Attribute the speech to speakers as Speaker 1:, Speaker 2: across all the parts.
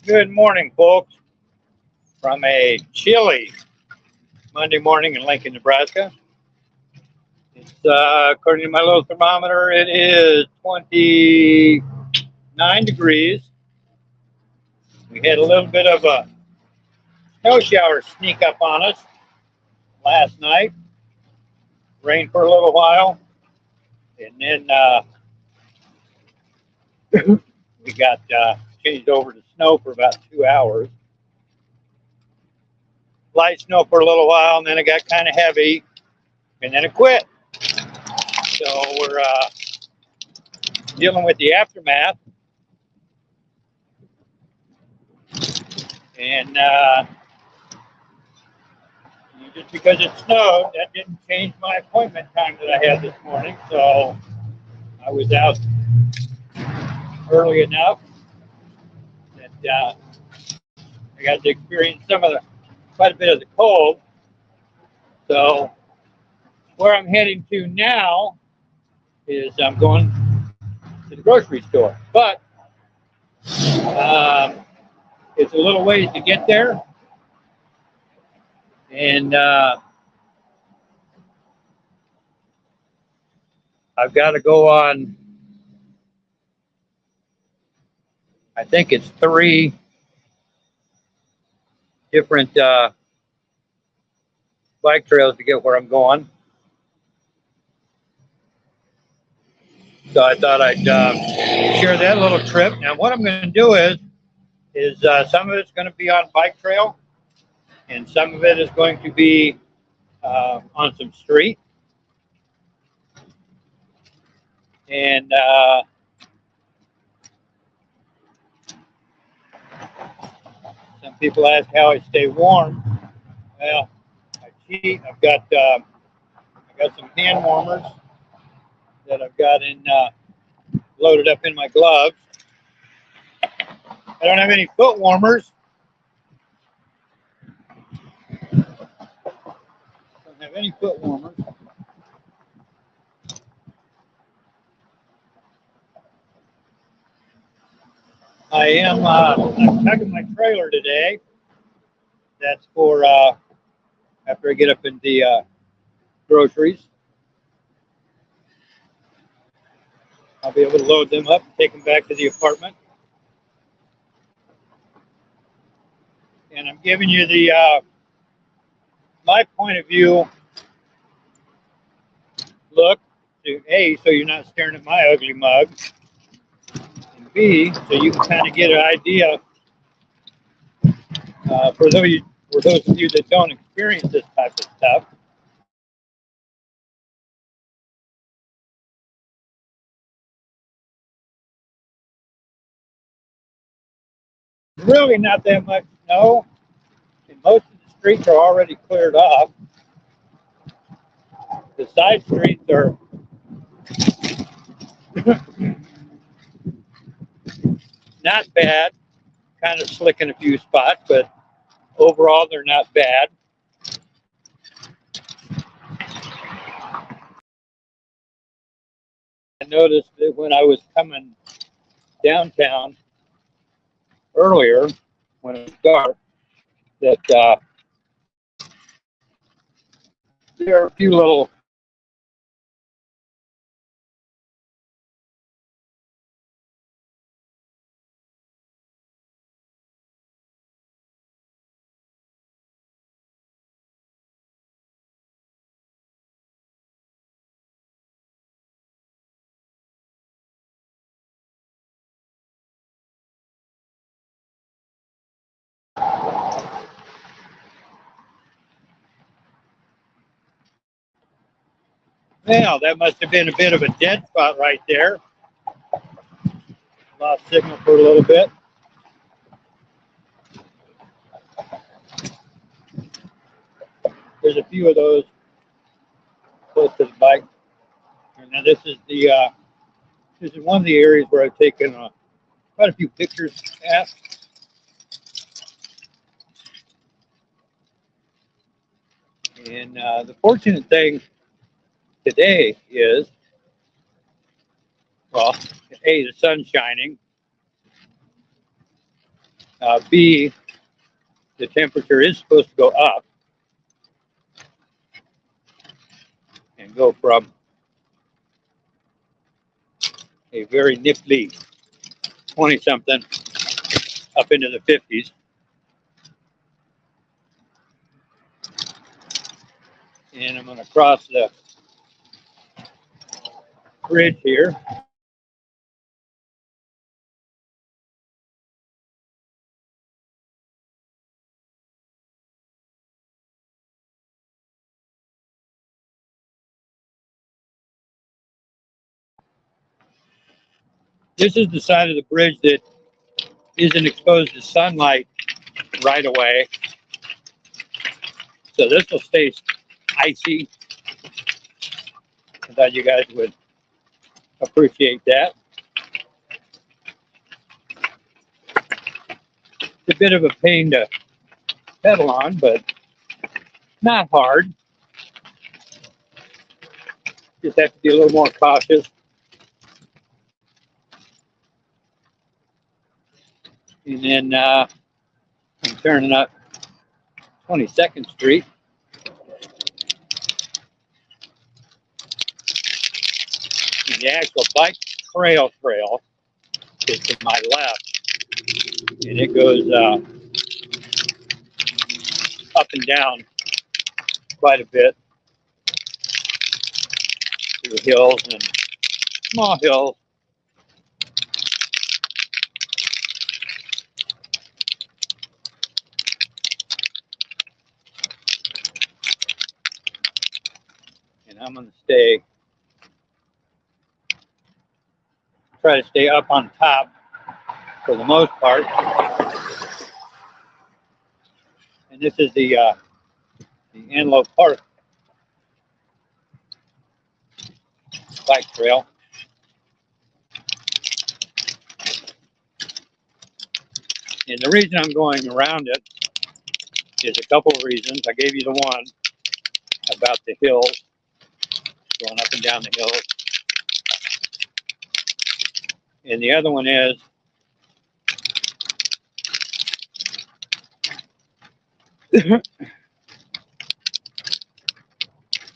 Speaker 1: Good morning, folks, from a chilly Monday morning in Lincoln, Nebraska. It's according to my little thermometer, it is 29 degrees. We had a little bit of a snow shower sneak up on us last night. Rained for a little while, and then we got changed over to snow for about 2 hours. Light snow for a little while, and then it got kind of heavy, and then it quit. So we're dealing with the aftermath. And just because it snowed, that didn't change my appointment time that I had this morning. So I was out early enough that I got to experience quite a bit of the cold. So where I'm heading to now is I'm going to the grocery store. But it's a little ways to get there. And I've got to go on, I think it's 3 different bike trails to get where I'm going. So I thought I'd share that little trip. Now what I'm going to do is some of it's going to be on bike trail, and some of it is going to be on some street. And some people ask how I stay warm. Well, I cheat. I got some hand warmers that I've got loaded up in my gloves. I don't have any foot warmers. Don't have any foot warmers. I'm packing my trailer today. That's for after I get up in the groceries. I'll be able to load them up and take them back to the apartment. And I'm giving you the my point of view look to A, so you're not staring at my ugly mug, and B, so you can kind of get an idea for those of you that don't experience this type of stuff. Really not that much snow, and most of the streets are already cleared off. The side streets are not bad, kind of slick in a few spots, but overall they're not bad. I noticed that when I was coming downtown earlier, when it was dark, that there are a few little Well, that must have been a bit of a dead spot right there. Lost signal for a little bit. There's a few of those close to the bike. And now this is one of the areas where I've taken quite a few pictures at. And the fortunate thing today is, well, A, the sun's shining. B, the temperature is supposed to go up and go from a very nifty 20 something up into the 50s. And I'm going to cross the bridge here. This is the side of the bridge that isn't exposed to sunlight right away. So this will stay icy. I thought you guys would appreciate that. It's a bit of a pain to pedal on, but not hard. Just have to be a little more cautious. And then I'm turning up 22nd Street. And the actual bike trail is to my left. And it goes up and down quite a bit through hills and small hills. And I'm going to try to stay up on top for the most part. And this is the Antelope Park bike trail. And the reason I'm going around it is a couple of reasons. I gave you the one about the hills, going up and down the hills. And the other one is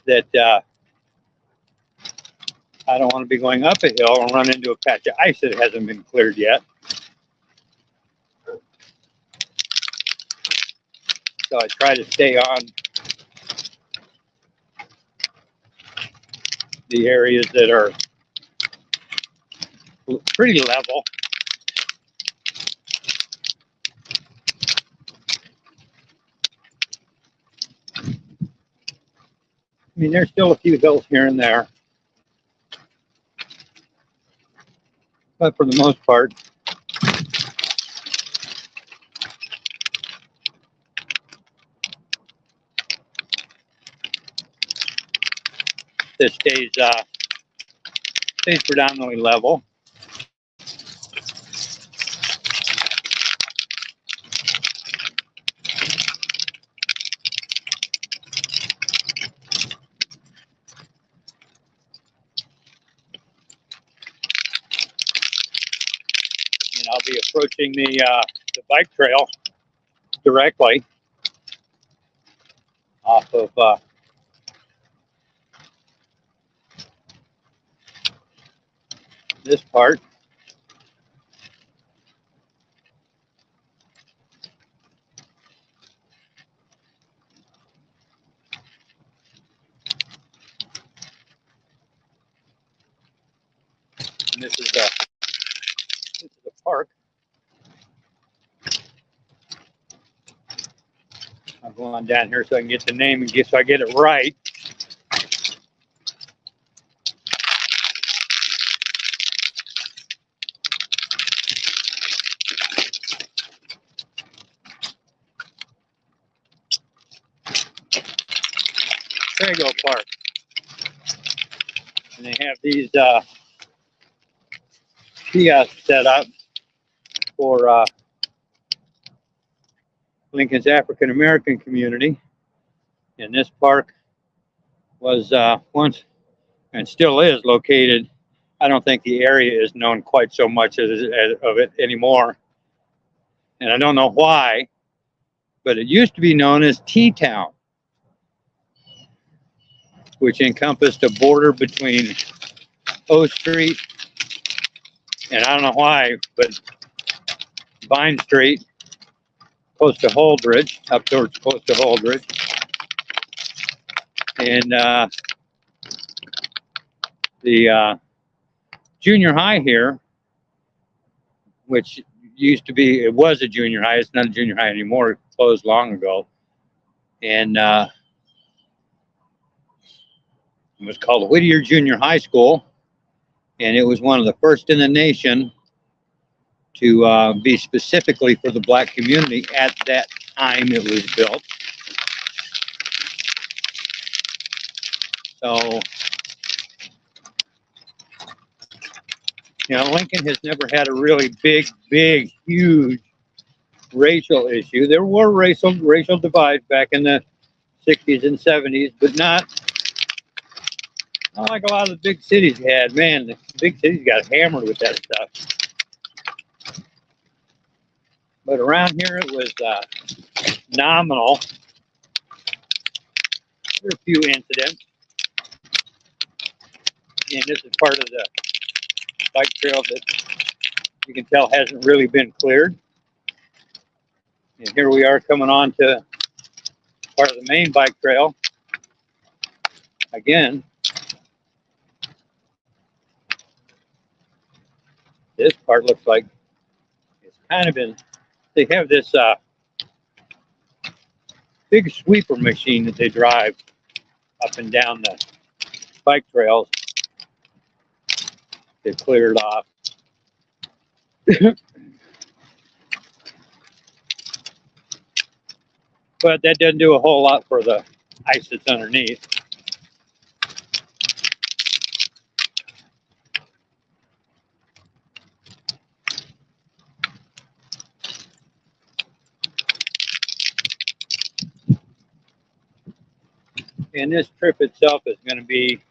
Speaker 1: that I don't want to be going up a hill and run into a patch of ice that hasn't been cleared yet. So I try to stay on the areas that are pretty level. I mean, there's still a few hills here and there, but for the most part, this stays predominantly level. And I'll be approaching the bike trail directly off of this part. And this is a park. I'll go on down here so I can get the name and so I get it right. Prego Park. And they have these kiosks set up for Lincoln's African American community. And this park was once and still is located. I don't think the area is known quite so much of it anymore. and I don't know why, but it used to be known as T-Town, which encompassed a border between O Street and I don't know why, but Vine Street, close to Holdridge, up towards close to Holdridge, and the junior high here, which used to be, it was a junior high. It's not a junior high anymore. It closed long ago, and it was called Whittier Junior High School, and it was one of the first in the nation to be specifically for the black community at that time it was built. So, you know, Lincoln has never had a really big, huge racial issue. There were racial divides back in the 60s and 70s, but not like a lot of the big cities had. Man, the big cities got hammered with that stuff. But around here it was nominal. There were a few incidents. And this is part of the bike trail that you can tell hasn't really been cleared. And here we are coming on to part of the main bike trail. Again, this part looks like it's kind of been, they have this big sweeper machine that they drive up and down the bike trails. They cleared off. But that doesn't do a whole lot for the ice that's underneath. And this trip itself is going to be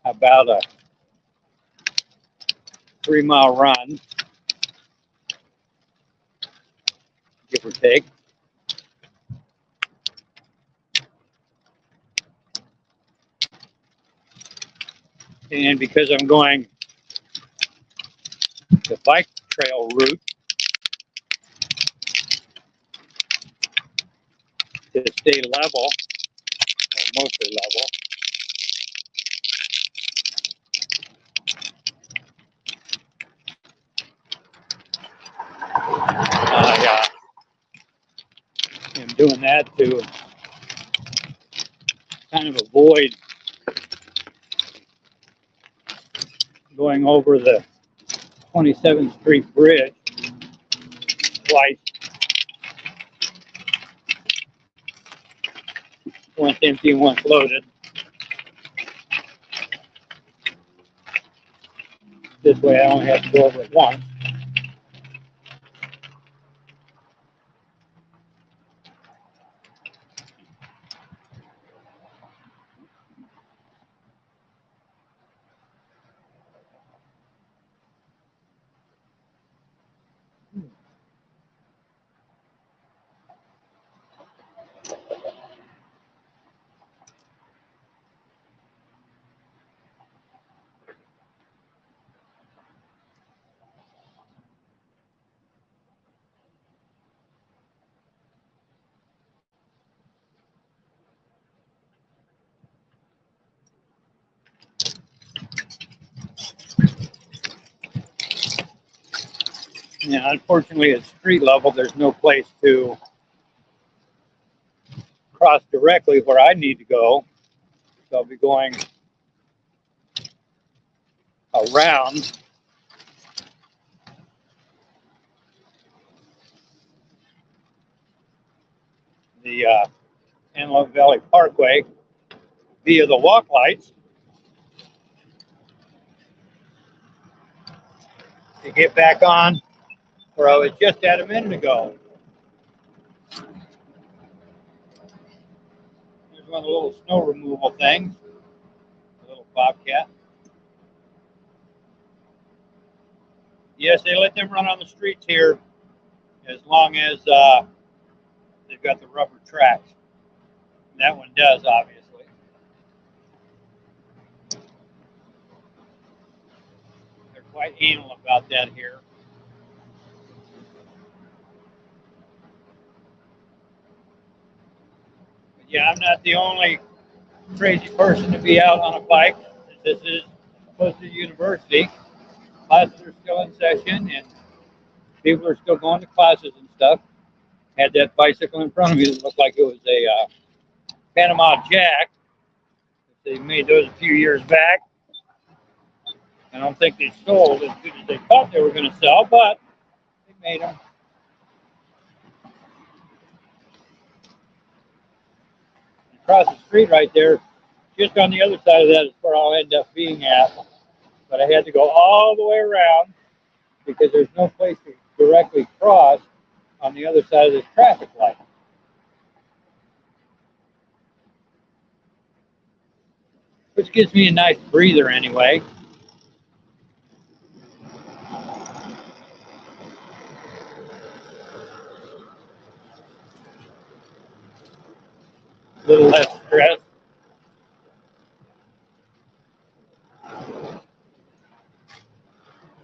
Speaker 1: about a 3-mile run, give or take. And because I'm going the bike trail route to stay level, or mostly level, I am doing that to kind of avoid going over the 27th Street Bridge twice, once empty, once loaded. This way I only have to go over it once. Yeah, unfortunately at street level there's no place to cross directly where I need to go. So I'll be going around the Antelope Valley Parkway via the walk lights to get back on where I was just at a minute ago. There's one of the little snow removal things, a little bobcat. Yes, they let them run on the streets here as long as they've got the rubber tracks. And that one does, obviously. They're quite anal about that here. But yeah, I'm not the only crazy person to be out on a bike. This is close to the university. Classes are still in session and people are still going to classes and stuff. Had that bicycle in front of me that looked like it was a Panama Jack. They made those a few years back. I don't think they sold as good as they thought they were going to sell, but they made them. Across the street right there, just on the other side of that is where I'll end up being at. But I had to go all the way around because there's no place to directly cross on the other side of this traffic light. Which gives me a nice breather anyway. A little less stress.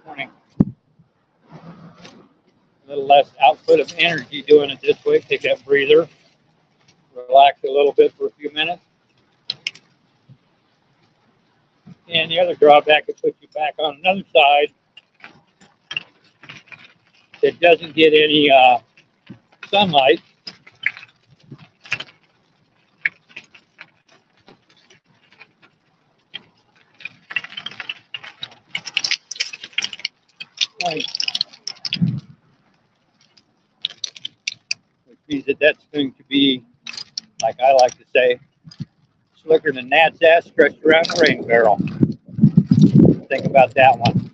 Speaker 1: Morning. A little less output of energy doing it this way. Take that breather. Relax a little bit for a few minutes. And the other drawback, it puts you back on another side that doesn't get any sunlight. Which means that that's going to be, like I like to say, slicker than Nat's ass stretched around a rain barrel. Think about that one.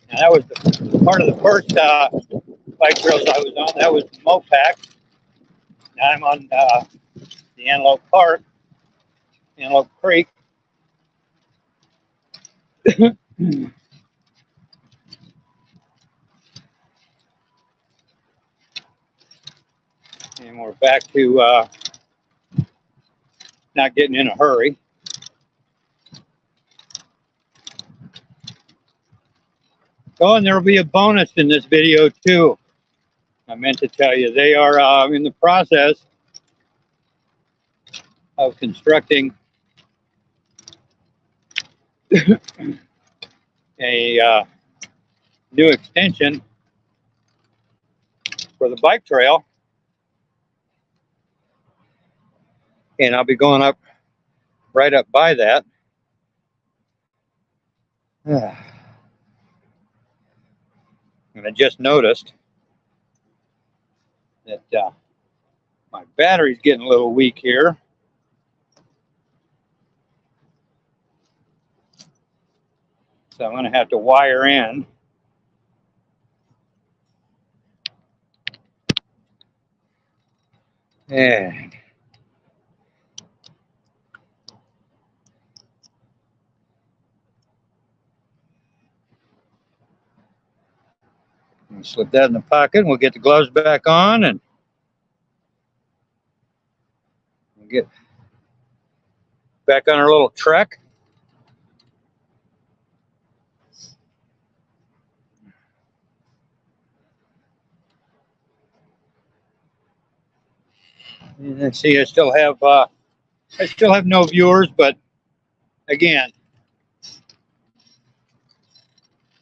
Speaker 1: And that was the part of the first bike trails I was on. That was Mopac. Now I'm on the Antelope Park, Antelope Creek. And we're back to not getting in a hurry. Oh, and there will be a bonus in this video too. I meant to tell you, they are in the process of constructing a new extension for the bike trail. And I'll be going up right up by that. And I just noticed that my battery's getting a little weak here. So I'm going to have to wire in. And slip that in the pocket, and we'll get the gloves back on, and we'll get back on our little trek. And let's see, I still have no viewers, but again,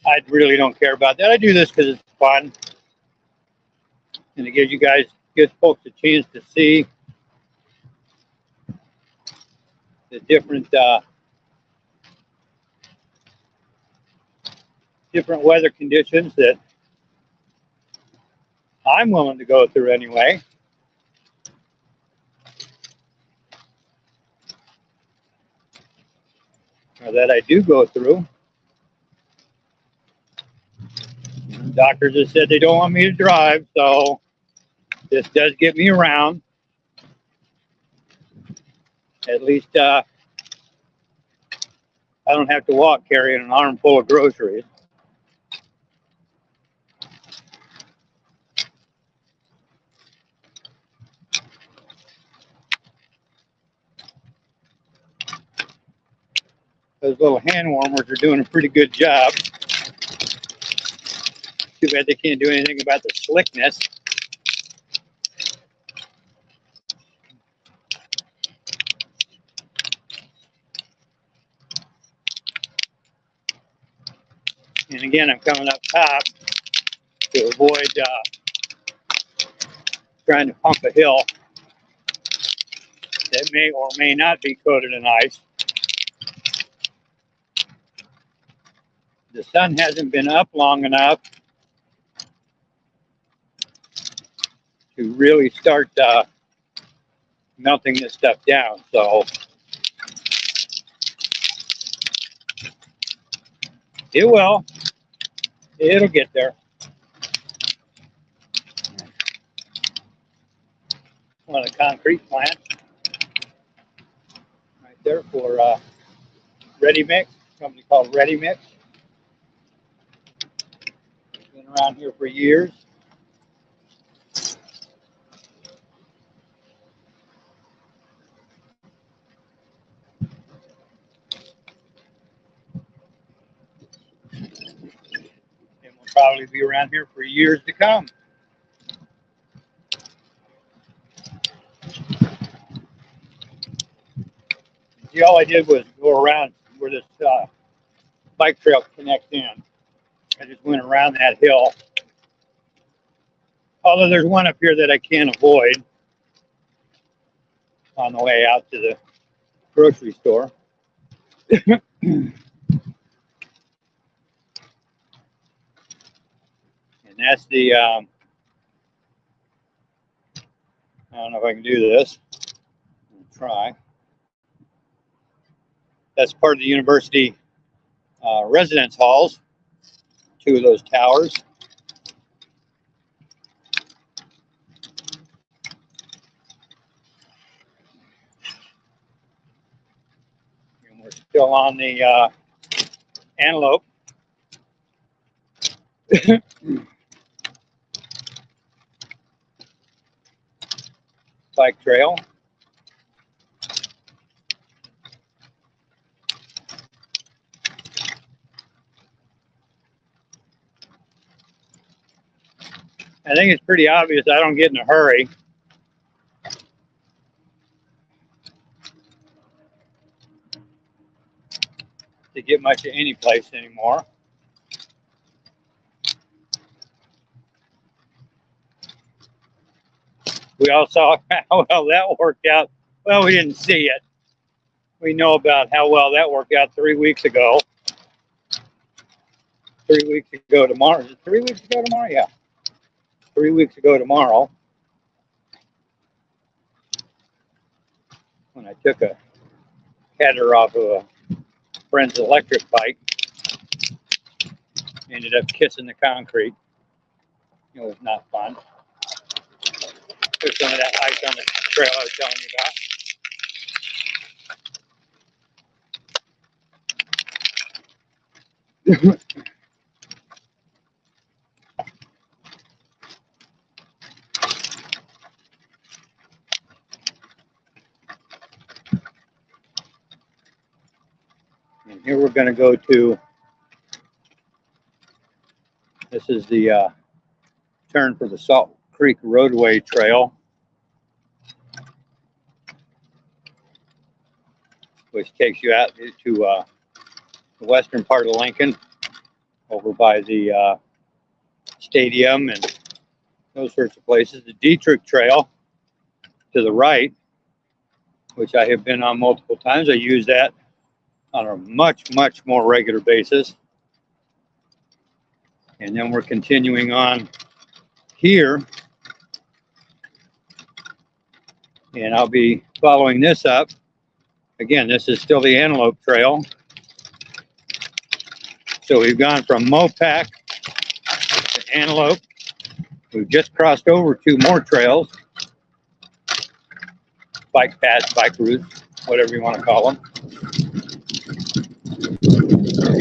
Speaker 1: I really don't care about that. I do this because it's fun, and it gives folks a chance to see the different weather conditions that I'm willing to go through anyway. Or that I do go through. Doctors have said they don't want me to drive, so this does get me around. At least I don't have to walk carrying an armful of groceries. Those little hand warmers are doing a pretty good job. Too bad they can't do anything about the slickness. And again, I'm coming up top to avoid trying to pump a hill that may or may not be coated in ice. The sun hasn't been up long enough to really start melting this stuff down. So it will. It'll get there. One of the concrete plants right there for Ready Mix, a company called Ready Mix. Been around here for years. And will probably be around here for years to come. See, all I did was go around where this bike trail connects in. I just went around that hill. Although there's one up here that I can't avoid on the way out to the grocery store. And that's the, I don't know if I can do this. I'll try. That's part of the university residence halls, two of those towers. And we're still on the Antelope. Bike trail. I think it's pretty obvious I don't get in a hurry. To get much of any place anymore. We all saw how well that worked out. Well, we didn't see it. We know about how well that worked out 3 weeks ago. 3 weeks ago tomorrow. Is it 3 weeks ago tomorrow? Yeah. 3 weeks ago tomorrow. When I took a header off of a friend's electric bike. Ended up kissing the concrete. It was not fun. There's some of that ice on the trail I was telling you about. And here we're going to go to, this is the turn for the Salt Creek Roadway Trail, which takes you out to the western part of Lincoln, over by the stadium and those sorts of places. The Dietrich Trail to the right, which I have been on multiple times. I use that on a much, much more regular basis. And then we're continuing on here. And I'll be following this up. Again, this is still the Antelope Trail. So we've gone from Mopac to Antelope. We've just crossed over 2 more trails. Bike paths, bike routes, whatever you want to call them.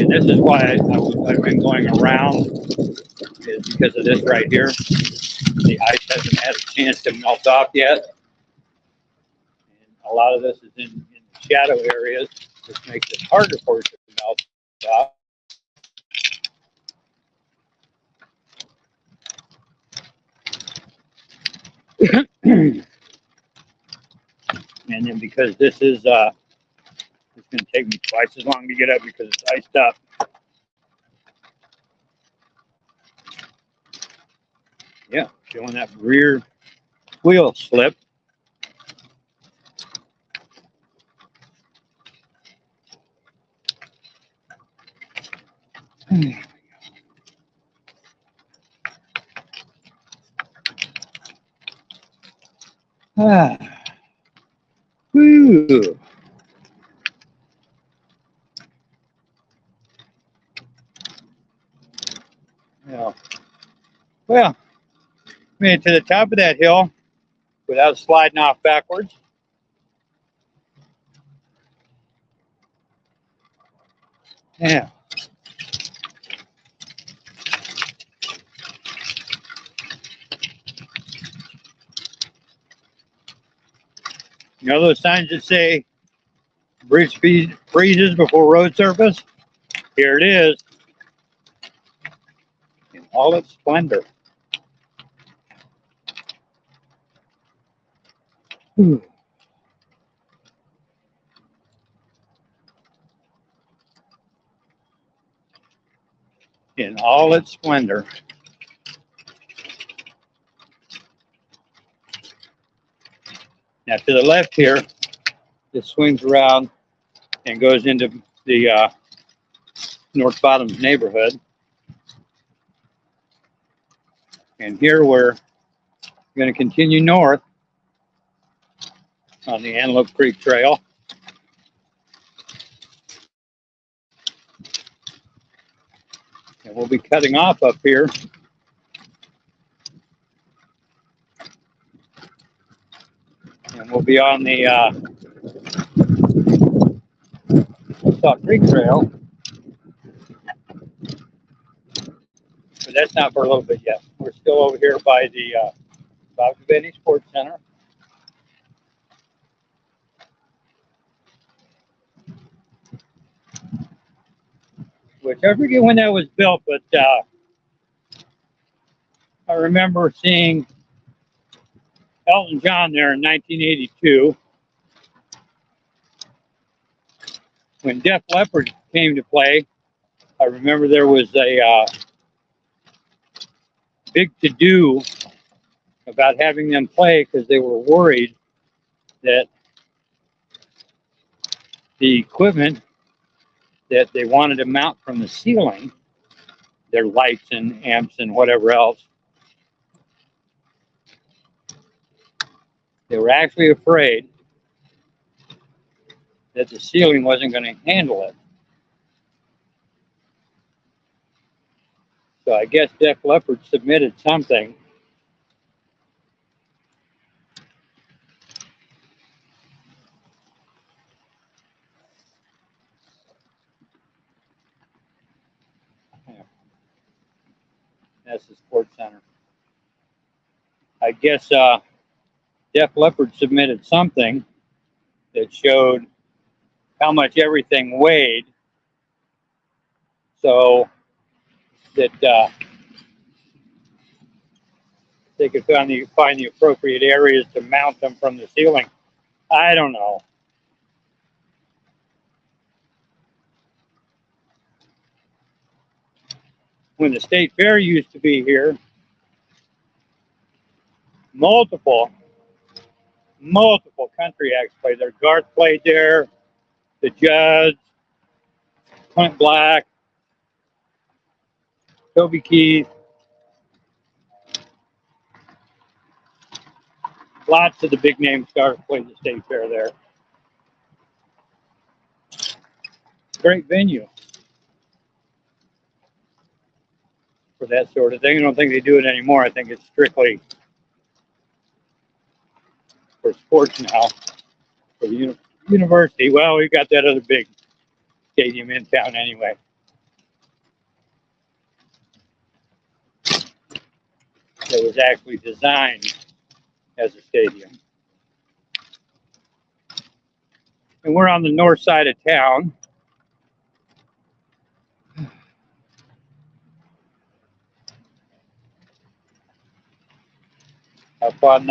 Speaker 1: And this is why I've been going around, is because of this right here. The ice hasn't had a chance to melt off yet. And a lot of this is in the shadow areas, which makes it harder for it to melt off. And then because this is, it's going to take me twice as long to get up because it's iced up. Yeah, showing that rear wheel slip. Ah. Woo. Yeah. Well, made it to the top of that hill without sliding off backwards. Yeah. You know those signs that say bridge speed freezes before road surface? Here it is in all its splendor. Whew. In all its splendor. Now to the left here, this swings around and goes into the North Bottoms neighborhood. And here we're going to continue north on the Antelope Creek Trail. And we'll be cutting off up here. And we'll be on the Salt Creek Trail. But that's not for a little bit yet. We're still over here by the Bob Devaney Sports Center. Which I forget when that was built, but I remember seeing Elton John there in 1982 when Def Leppard came to play. I remember there was a big to-do about having them play because they were worried that the equipment that they wanted to mount from the ceiling, their lights and amps and whatever else, they were actually afraid that the ceiling wasn't going to handle it. So I guess Def Leppard submitted something. That's the Sports Center. I guess Def Leppard submitted something that showed how much everything weighed, so that they could find the appropriate areas to mount them from the ceiling. I don't know. When the state fair used to be here, multiple country acts played there. Garth played there, the Judds, Clint Black, Toby Keith. Lots of the big name stars played the state fair there. Great venue for that sort of thing. I don't think they do it anymore. I think it's strictly for sports now. For the university, well, we've got that other big stadium in town anyway. that was actually designed as a stadium. And we're on the north side of town. Up on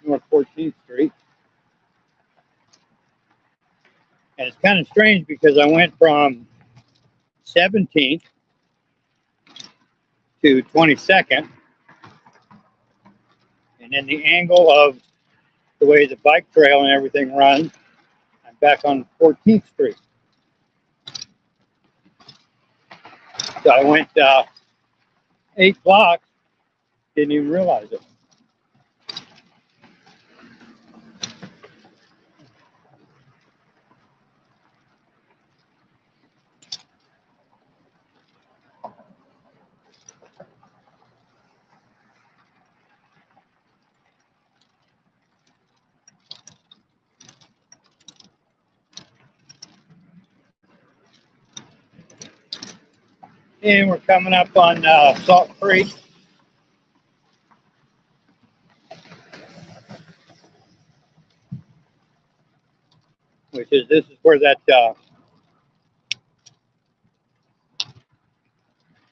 Speaker 1: North 14th Street. And it's kind of strange because I went from 17th to 22nd. And then the angle of the way the bike trail and everything runs, I'm back on 14th Street. So I went 8 blocks, didn't even realize it. And we're coming up on Salt Creek. This is where that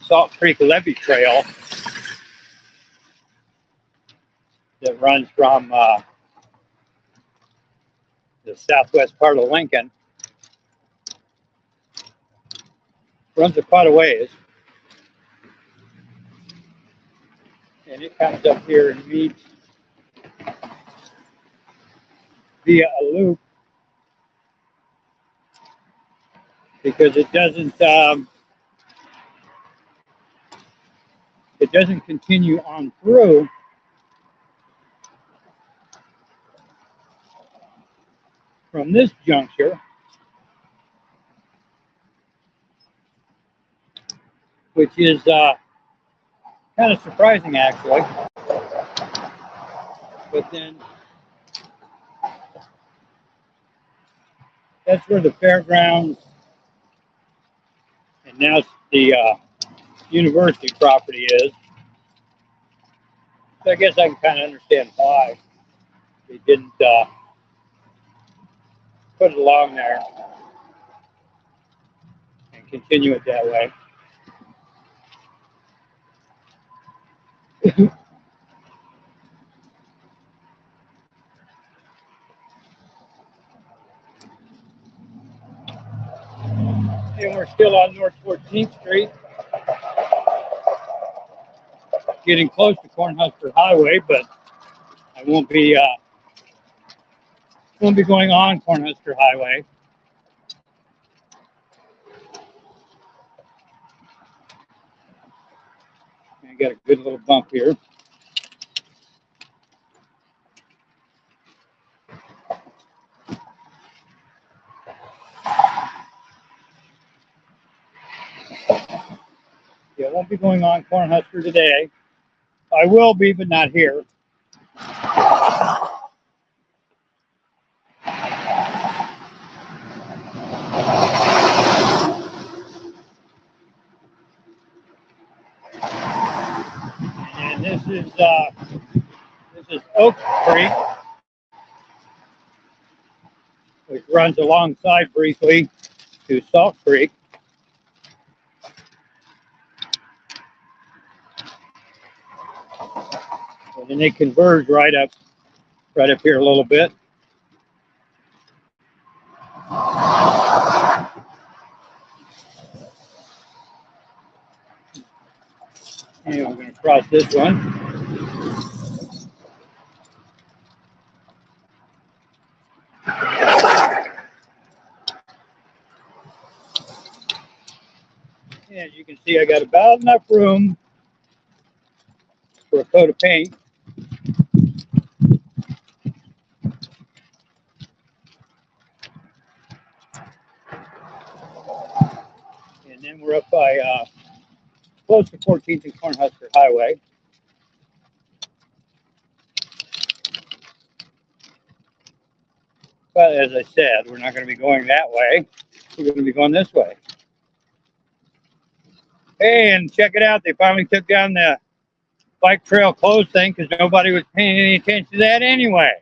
Speaker 1: Salt Creek Levee Trail that runs from the southwest part of Lincoln runs quite a ways. And it comes up here and meets via a loop because it doesn't continue on through. From this juncture, which is kind of surprising actually. But then that's where the fairgrounds and now the university property is. So I guess I can kind of understand why they didn't put it along there and continue it that way. And we're still on North 14th Street, getting close to Cornhusker Highway, but I won't be going on Cornhusker Highway. I got a good little bump here. Yeah, I won't be going on Cornhusker today. I will be, but not here. And this is Oak Creek, which runs alongside briefly to Salt Creek. And then they converge right up here a little bit. And I'm going to cross this one. And as you can see, I got about enough room for a coat of paint. And then we're up by close to 14th and Cornhusker Highway. But as I said, we're not going to be going that way. We're going to be going this way. Hey, and check it out. They finally took down the bike trail closed thing because nobody was paying any attention to that anyway.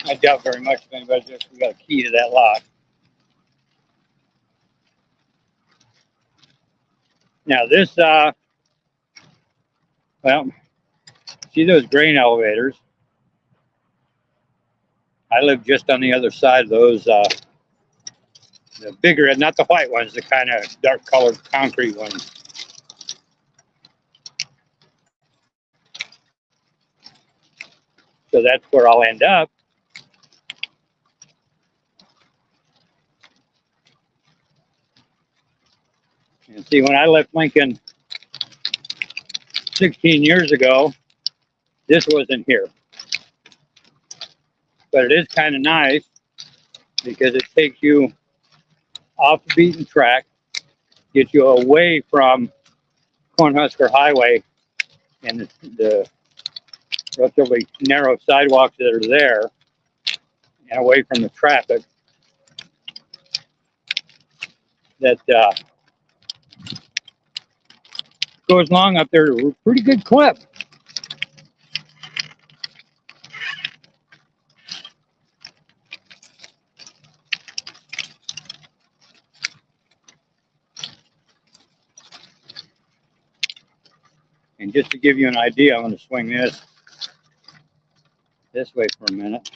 Speaker 1: I doubt very much if anybody's actually got a key to that lock. Now this, well, see those grain elevators? I live just on the other side of those, the bigger, not the white ones, the kind of dark colored concrete ones. So that's where I'll end up. And see, when I left Lincoln 16 years ago, this wasn't here. But it is kind of nice because it takes you off the beaten track, gets you away from Cornhusker Highway and the relatively narrow sidewalks that are there, and away from the traffic that goes along up there at a pretty good clip. And just to give you an idea, I'm going to swing this way for a minute.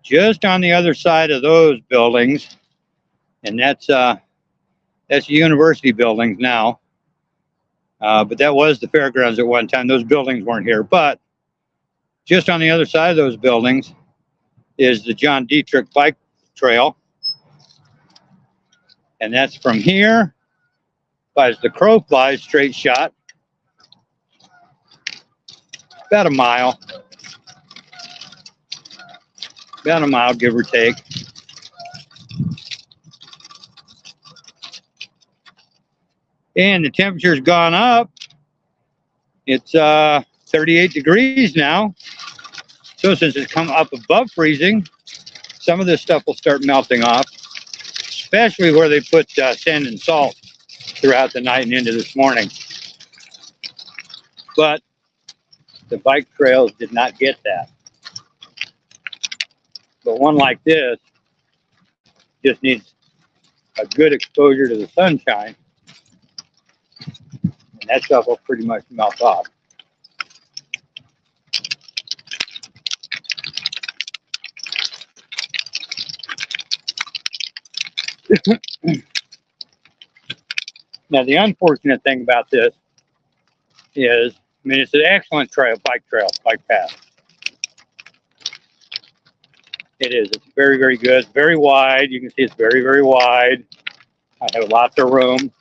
Speaker 1: Just on the other side of those buildings, and that's university buildings now, but that was the fairgrounds at one time. Those buildings weren't here, but just on the other side of those buildings is the John Dietrich Bike Trail, and that's from here, as the crow flies, straight shot, about a mile, give or take. And the temperature's gone up. It's 38 degrees now. So since it's come up above freezing, some of this stuff will start melting off, especially where they put sand and salt throughout the night and into this morning. But the bike trails did not get that. But one like this just needs a good exposure to the sunshine, and that stuff will pretty much melt off. Now, the unfortunate thing about this is, I mean, it's an excellent bike path. It is. It's very, very good. Very wide. You can see it's very, very wide. I have lots of room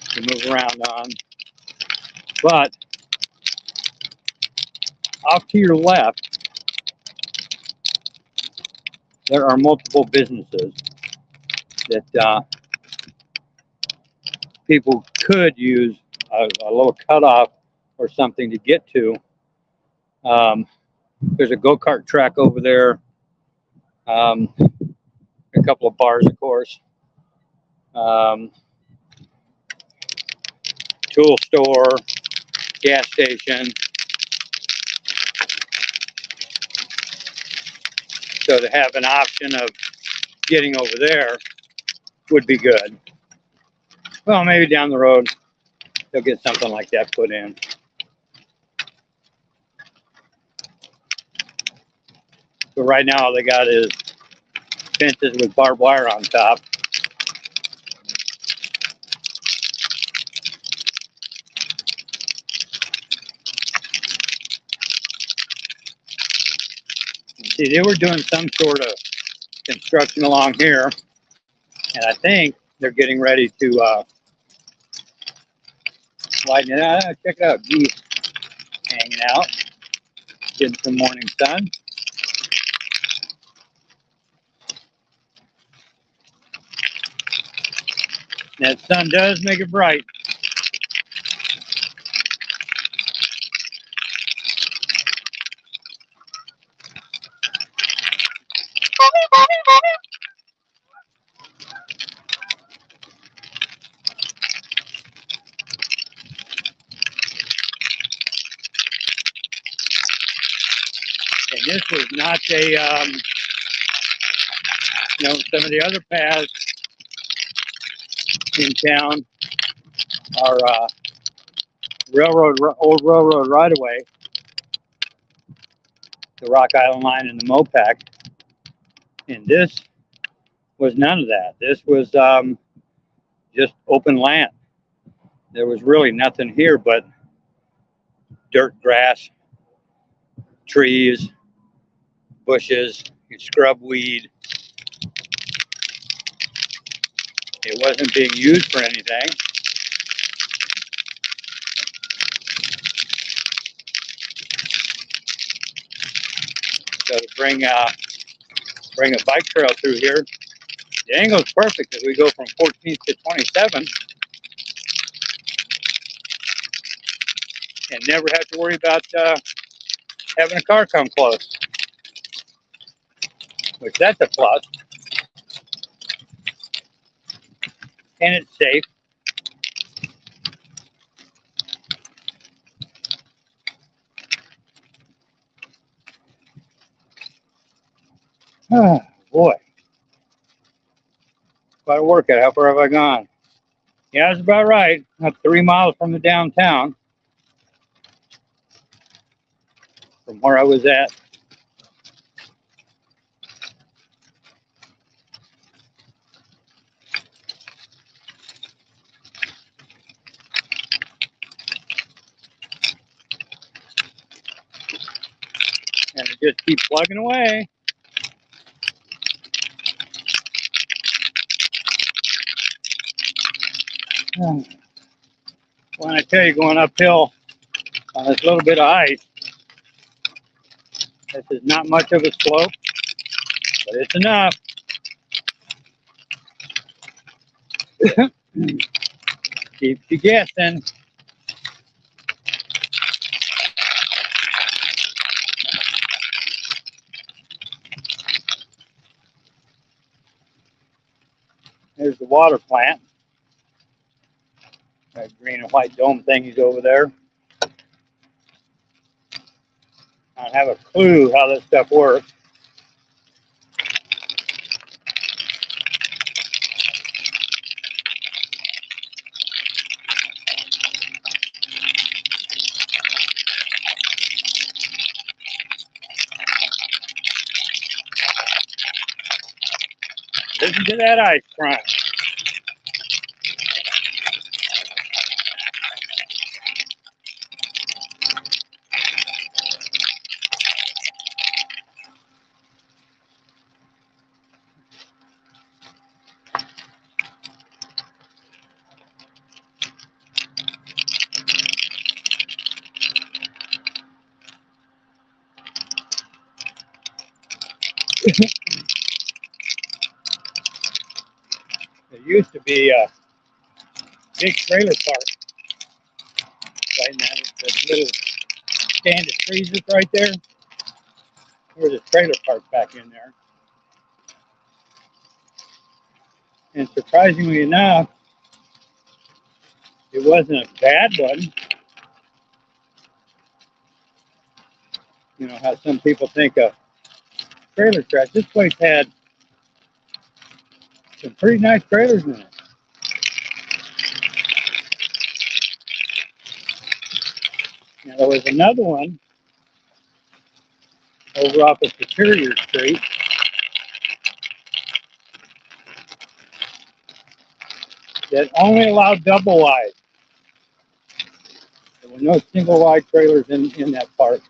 Speaker 1: to move around on. But off to your left, there are multiple businesses that people could use a little cutoff or something to get to. There's a go-kart track over there. A couple of bars, of course. Tool store, gas station. So to have an option of getting over there would be good. Well, maybe down the road they'll get something like that put in. But right now all they got is fences with barbed wire on top. See, they were doing some sort of construction along here, and I think they're getting ready to widen it out. Check it out, geese hanging out, getting some morning sun. That sun does make it bright. And this was not a, some of the other paths in town are old railroad right-of-way, the Rock Island Line and the Mopac. And this was none of that. This was just open land. There was really nothing here but dirt, grass, trees, bushes, scrub weed. It wasn't being used for anything. So to bring a bike trail through here, the angle is perfect as we go from 14th to 27 and never have to worry about having a car come close, which that's a plus. And it's safe. Oh, boy. Quite a workout. How far have I gone? Yeah, that's about right. About 3 miles from the downtown, from where I was at. And I just keep plugging away. When I tell you going uphill on this little bit of ice, this is not much of a slope, but it's enough. Keeps you guessing. There's the water plant. That green and white dome thingies over there. I don't have a clue how this stuff works. Listen to that ice crunch. There used to be a big trailer park right now. There's a little stand of freezers right there. There's a trailer park back in there. And surprisingly enough, it wasn't a bad one. You know how some people think of trailer trash. This place had some pretty nice trailers in it. Now, there was another one over off of Superior Street that only allowed double wide. There were no single wide trailers in that park.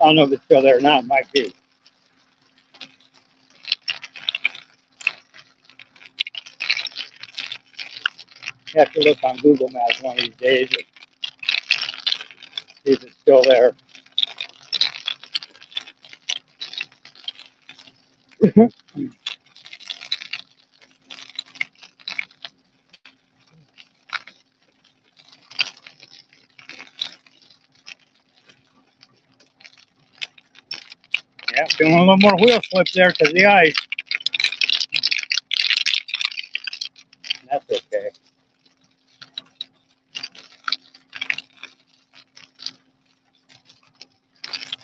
Speaker 1: I don't know if it's still there or not. It might be. You have to look on Google Maps one of these days and see if it's still there. Yeah, feeling a little more wheel slip there because of the ice. That's okay.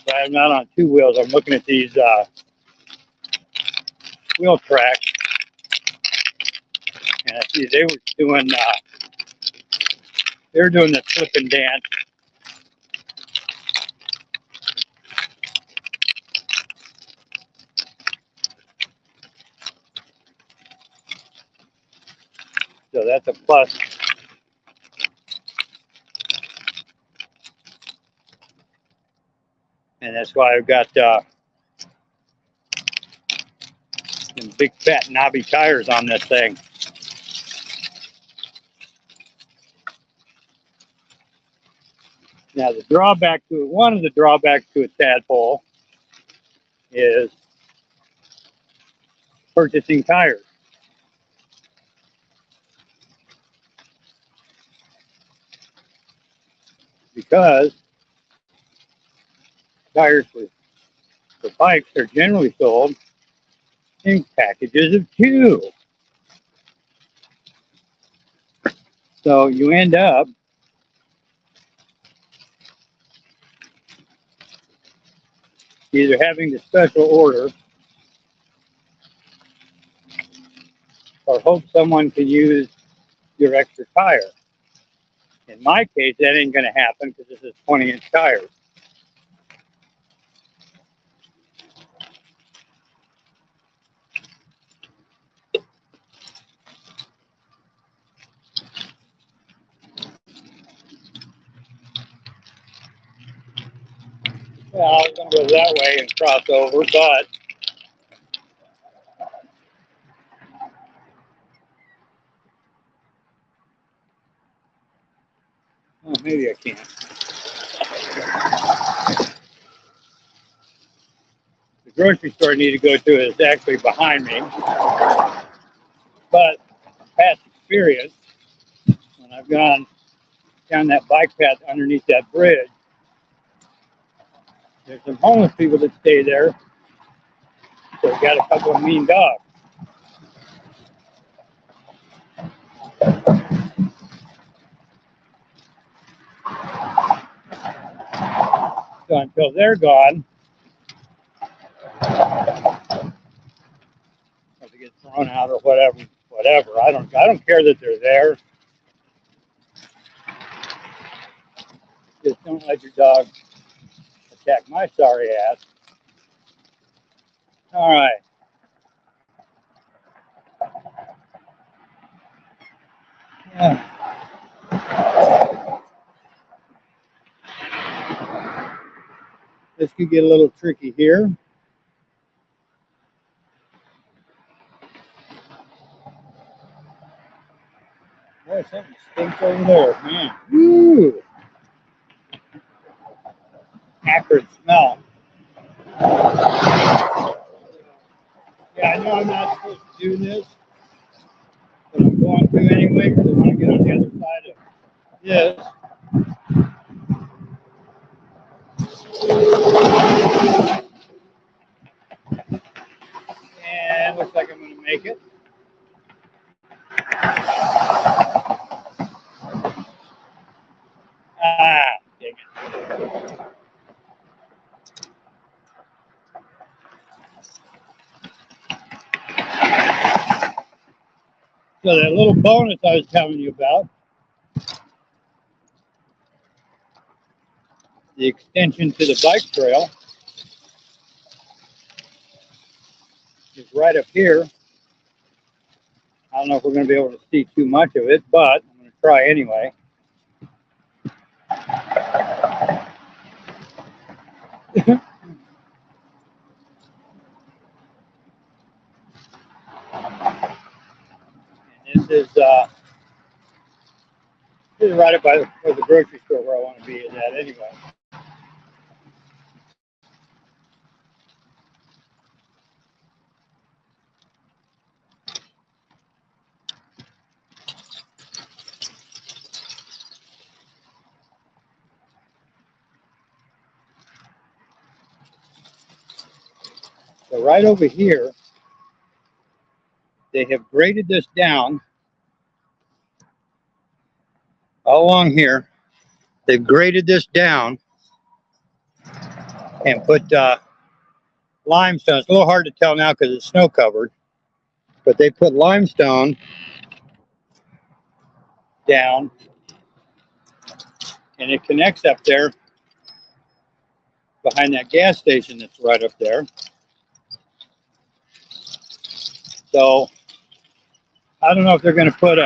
Speaker 1: So I'm not on two wheels. I'm looking at these wheel tracks, and I see they were doing the slip and dance. So that's a plus. And that's why I've got some big fat knobby tires on this thing. Now the drawback to it, one of the drawbacks to a tadpole is purchasing tires. Because tires for bikes are generally sold in packages of 2. So you end up either having to special order or hope someone can use your extra tire. In my case, that ain't going to happen because this is 20-inch tires. Well, I was going to go that way and cross over, but maybe I can't. The grocery store I need to go to is actually behind me. But past experience, when I've gone down that bike path underneath that bridge, there's some homeless people that stay there. So we got a couple of mean dogs. So until they're gone, or they get thrown out or whatever. I don't care that they're there. Just don't let your dog attack my sorry ass. All right. This could get a little tricky here. Boy, something stinks over there, man. Woo! Acrid smell. Yeah, I know I'm not supposed to do this, but I'm going to anyway because I want to get on the other side of this. And looks like I'm going to make it. Ah, dang it. So that little bonus I was telling you about, the extension to the bike trail, is right up here. I don't know if we're going to be able to see too much of it, but I'm going to try anyway. And this is right up by the grocery store where I want to be at anyway. So right over here, they have graded this down all along here. They've graded this down and put limestone. It's a little hard to tell now because it's snow covered, but they put limestone down and it connects up there behind that gas station that's right up there. So I don't know if they're going to put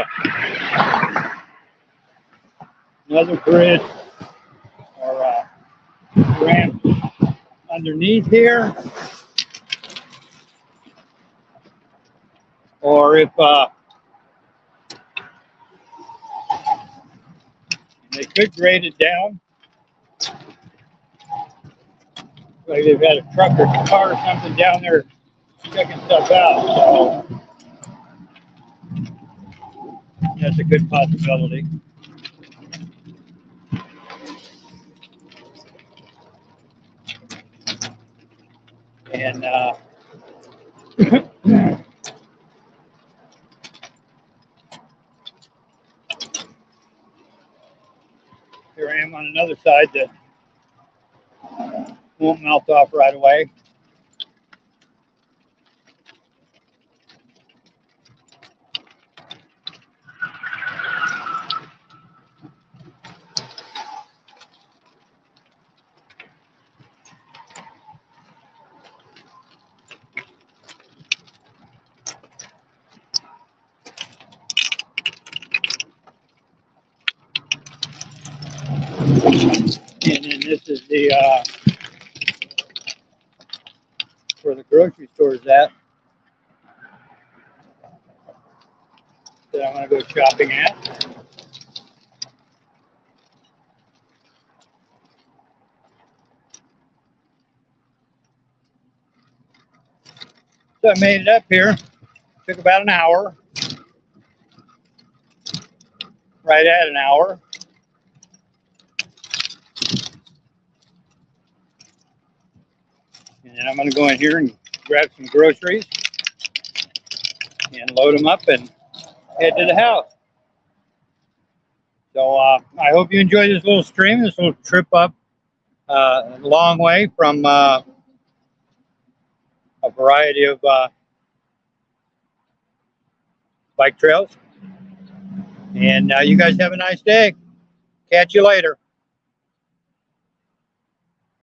Speaker 1: another bridge or a ramp underneath here, or if they could grade it down, like they've had a truck or car or something down there checking stuff out. So that's a good possibility. And here I am on another side that won't melt off right away. And then this is the where the grocery store is at that I'm going to go shopping at. So I made it up here. Took about an hour. Right at an hour. And then I'm going to go in here and grab some groceries and load them up and head to the house. So I hope you enjoy this little stream, this little trip up a long way from a variety of bike trails. And you guys have a nice day. Catch you later.